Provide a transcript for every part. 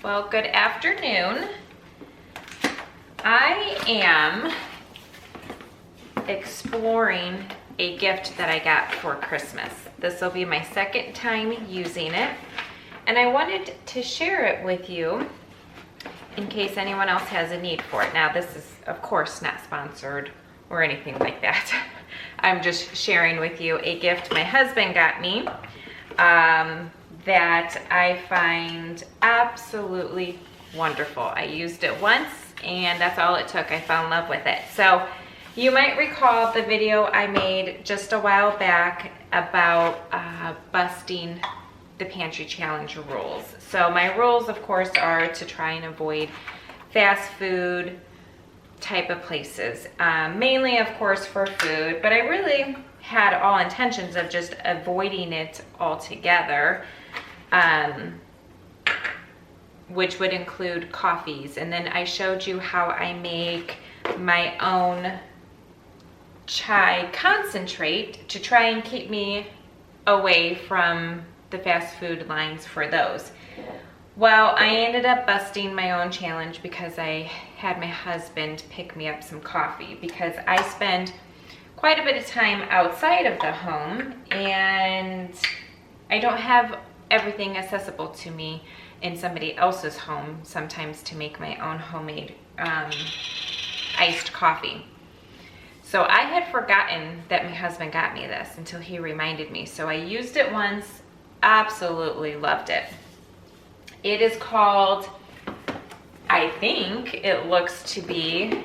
Well, good afternoon. I am exploring a gift that I got for Christmas. This will be my second time using it, and I wanted to share it with you in case anyone else has a need for it. Now, this is, of course, not sponsored or anything like that. I'm just sharing with you a gift my husband got me that I find absolutely wonderful. I used it once and that's all it took. I fell in love with it. So you might recall the video I made just a while back about busting the pantry challenge rules. So my rules, of course, are to try and avoid fast food type of places, mainly, of course, for food, but I really had all intentions of just avoiding it altogether, which would include coffees. And then I showed you how I make my own chai concentrate to try and keep me away from the fast food lines for those. Well, I ended up busting my own challenge because I had my husband pick me up some coffee, because I spend quite a bit of time outside of the home and I don't have everything accessible to me in somebody else's home sometimes to make my own homemade iced coffee. So I had forgotten that my husband got me this until he reminded me. So I used it once, absolutely loved it. It is called, I think it looks to be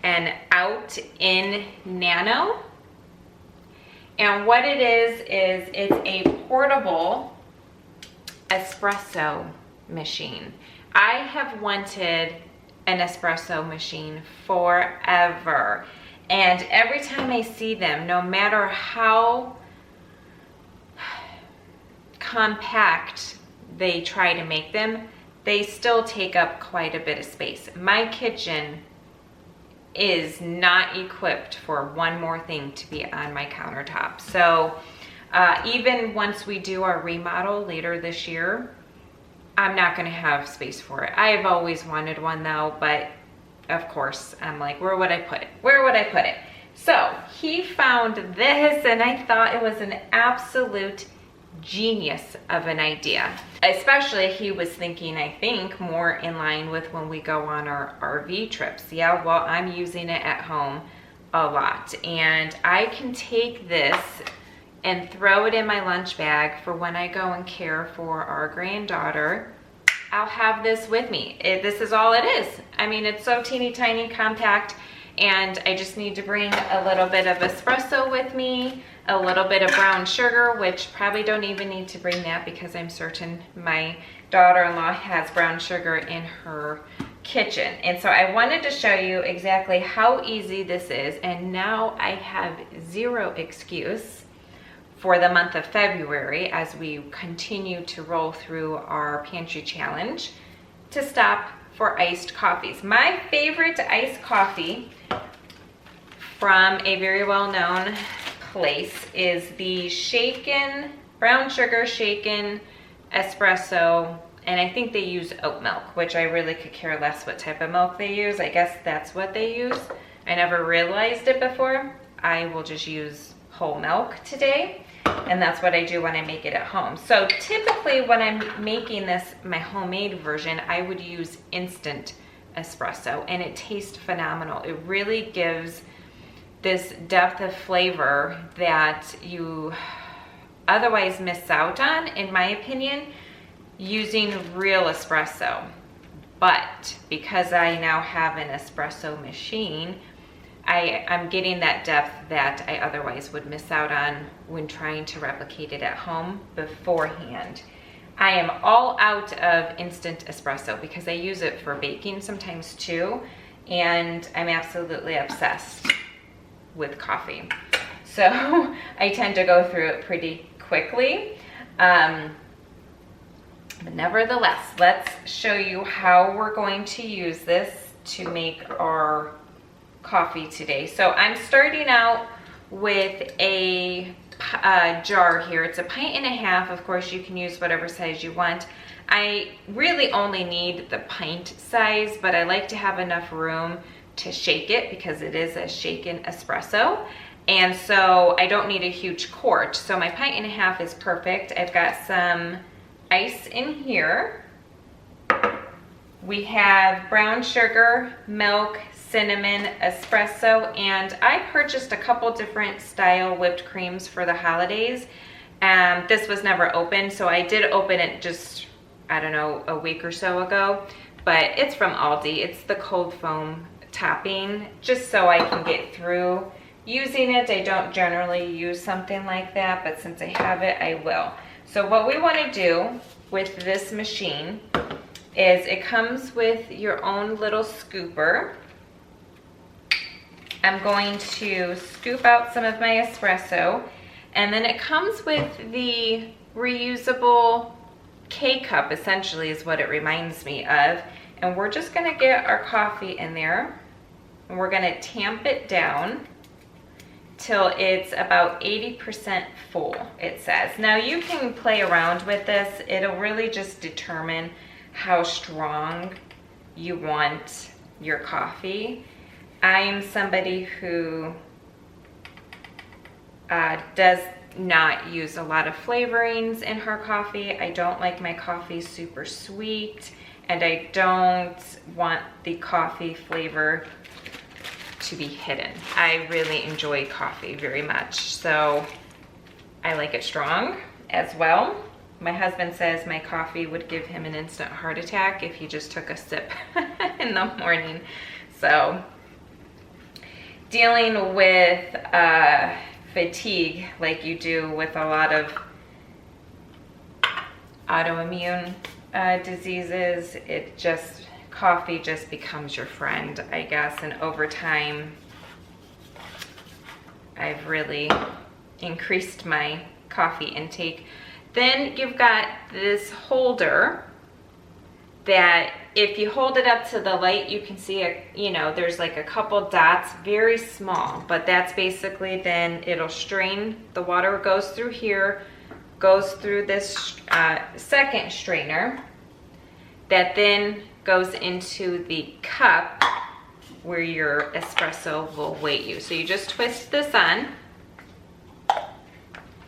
an OutIn Nano. And what it is it's a portable espresso machine. I have wanted an espresso machine forever. And every time I see them, no matter how compact they try to make them, they still take up quite a bit of space. My kitchen is not equipped for one more thing to be on my countertop. So even once we do our remodel later this year, I'm not gonna have space for it. I've always wanted one though, but of course, I'm like, where would I put it? Where would I put it? So he found this and I thought it was an absolute genius of an idea. Especially he was thinking, I think, more in line with when we go on our RV trips. Yeah, well, I'm using it at home a lot. And I can take this and throw it in my lunch bag for when I go and care for our granddaughter. I'll have this with me. This is all it is. I mean, it's so teeny tiny, compact, and I just need to bring a little bit of espresso with me, a little bit of brown sugar, which probably don't even need to bring that because I'm certain my daughter-in-law has brown sugar in her kitchen. And so I wanted to show you exactly how easy this is, and now I have zero excuse for the month of February as we continue to roll through our pantry challenge to stop for iced coffees. My favorite iced coffee from a very well-known place is the shaken, brown sugar shaken espresso, and I think they use oat milk, which I really could care less what type of milk they use. I guess that's what they use. I never realized it before. I will just use whole milk today, and that's what I do when I make it at home. So typically when I'm making this, my homemade version, I would use instant espresso, and it tastes phenomenal. It really gives this depth of flavor that you otherwise miss out on, in my opinion, using real espresso. But because I now have an espresso machine, I'm getting that depth that I otherwise would miss out on when trying to replicate it at home beforehand. I am all out of instant espresso because I use it for baking sometimes too, and I'm absolutely obsessed with coffee. So I tend to go through it pretty quickly. But nevertheless, let's show you how we're going to use this to make our coffee today. So I'm starting out with a jar here. It's a 1.5 pints. Of course, you can use whatever size you want. I really only need the pint size, but I like to have enough room to shake it because it is a shaken espresso. And so I don't need a huge quart. So my pint and a half is perfect. I've got some ice in here. We have brown sugar, milk, cinnamon, espresso, and I purchased a couple different style whipped creams for the holidays. This was never opened, so I did open it just, I don't know, a week or so ago, but it's from Aldi. It's the cold foam topping, just so I can get through using it. I don't generally use something like that, but since I have it, I will. So what we want to do with this machine is it comes with your own little scooper. I'm going to scoop out some of my espresso, and then it comes with the reusable K-cup, essentially is what it reminds me of. And we're just gonna get our coffee in there, and we're gonna tamp it down till it's about 80% full, it says. Now you can play around with this. It'll really just determine how strong you want your coffee. I am somebody who does not use a lot of flavorings in her coffee. I don't like my coffee super sweet, and I don't want the coffee flavor to be hidden. I really enjoy coffee very much, so I like it strong as well. My husband says my coffee would give him an instant heart attack if he just took a sip in the morning. So dealing with fatigue like you do with a lot of autoimmune diseases, coffee just becomes your friend, I guess. And over time, I've really increased my coffee intake. Then you've got this holder that if you hold it up to the light, you can see there's like a couple dots, very small, but that's basically, then it'll strain. The water goes through here, goes through this second strainer that then goes into the cup where your espresso will wait you. So you just twist this on,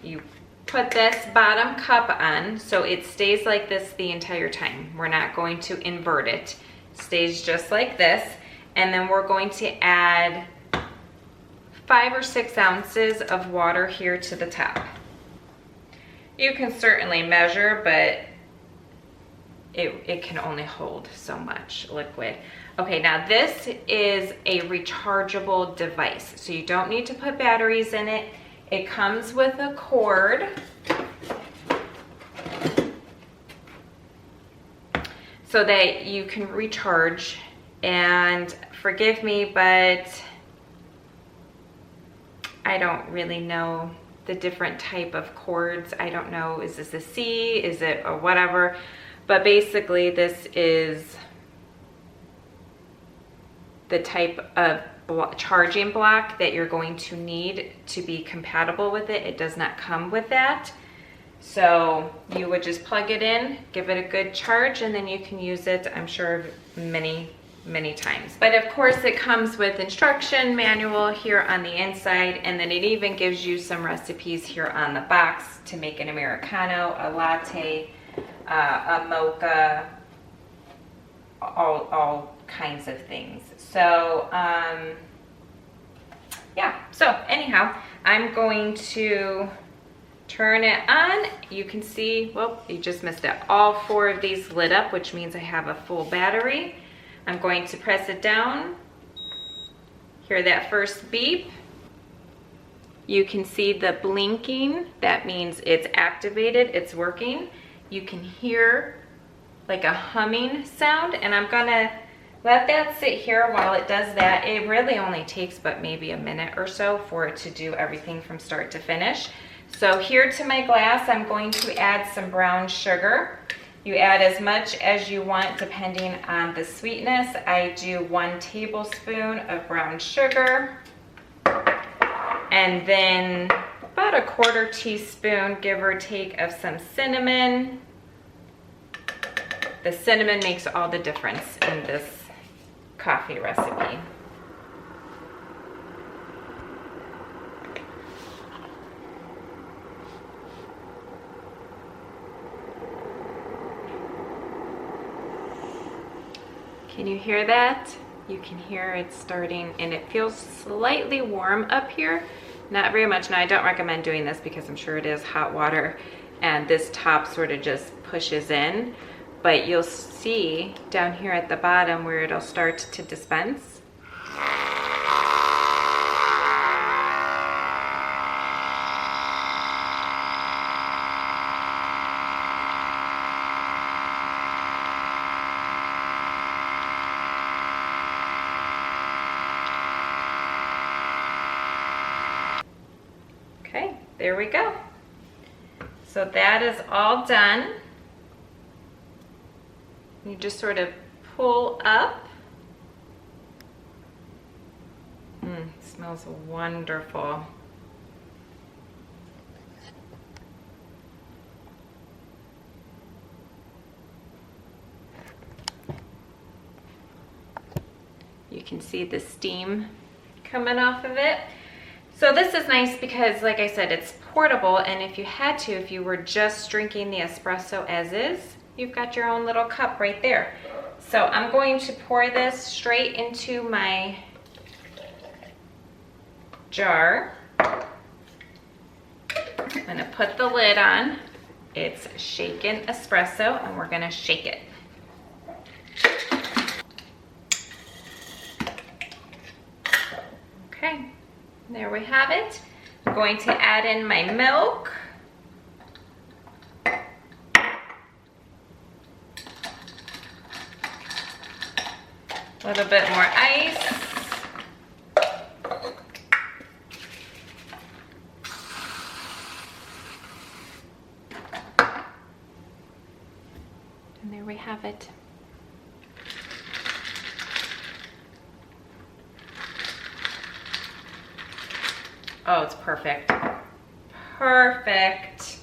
you put this bottom cup on, so it stays like this the entire time. We're not going to invert it. It stays just like this. And then we're going to add 5 or 6 ounces of water here to the top. You can certainly measure, but it can only hold so much liquid. Okay, now this is a rechargeable device, so you don't need to put batteries in it. It comes with a cord. So that you can recharge. And forgive me, but I don't really know the different type of cords. I don't know, is this a C, is it a whatever? But basically this is the type of charging block that you're going to need to be compatible with it. It does not come with that. So you would just plug it in, give it a good charge, and then you can use it, I'm sure, many times. But of course it comes with instruction manual here on the inside, and then it even gives you some recipes here on the box to make an Americano, a latte, a mocha, all kinds of things. So yeah, so anyhow, I'm going to turn it on. You can see, well, you just missed it. All 4 of these lit up, which means I have a full battery. I'm going to press it down. Hear that first beep. You can see the blinking. That means it's activated, it's working. You can hear like a humming sound, and I'm gonna let that sit here while it does that. It really only takes but maybe a minute or so for it to do everything from start to finish. So here to my glass, I'm going to add some brown sugar. You add as much as you want depending on the sweetness. I do 1 tablespoon of brown sugar, and then about a 1/4 teaspoon, give or take, of some cinnamon. the cinnamon makes all the difference in this coffee recipe. Can you hear that? You can hear it starting, and it feels slightly warm up here. Not very much. Now, I don't recommend doing this because I'm sure it is hot water, and this top sort of just pushes in. But you'll see down here at the bottom where it'll start to dispense. Okay, there we go. So that is all done. You just sort of pull up. It smells wonderful. You can see the steam coming off of it. So this is nice because, like I said, it's portable, and if you had to, if you were just drinking the espresso as is, you've got your own little cup right there. So I'm going to pour this straight into my jar. I'm gonna put the lid on. It's shaken espresso, and we're gonna shake it. Okay. There we have it. I'm going to add in my milk. A little bit more ice. And there we have it. Oh, it's perfect. Perfect.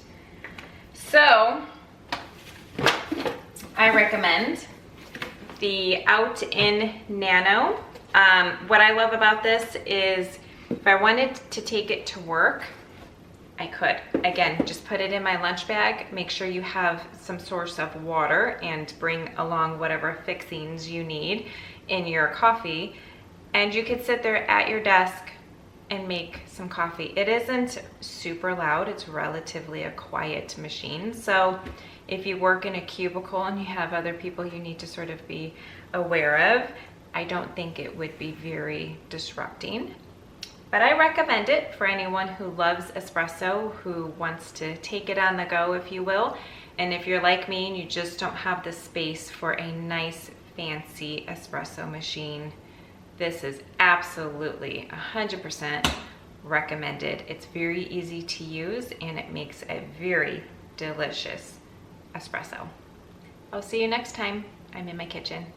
So, I recommend the OutIn Nano. What I love about this is if I wanted to take it to work, I could. Again, just put it in my lunch bag. Make sure you have some source of water and bring along whatever fixings you need in your coffee. And you could sit there at your desk and make some coffee. It isn't super loud. It's relatively a quiet machine. So if you work in a cubicle and you have other people you need to sort of be aware of, I don't think it would be very disrupting. But I recommend it for anyone who loves espresso, who wants to take it on the go, if you will. And if you're like me and you just don't have the space for a nice, fancy espresso machine, this is absolutely 100% recommended. It's very easy to use, and it makes a very delicious espresso. I'll see you next time. I'm in my kitchen.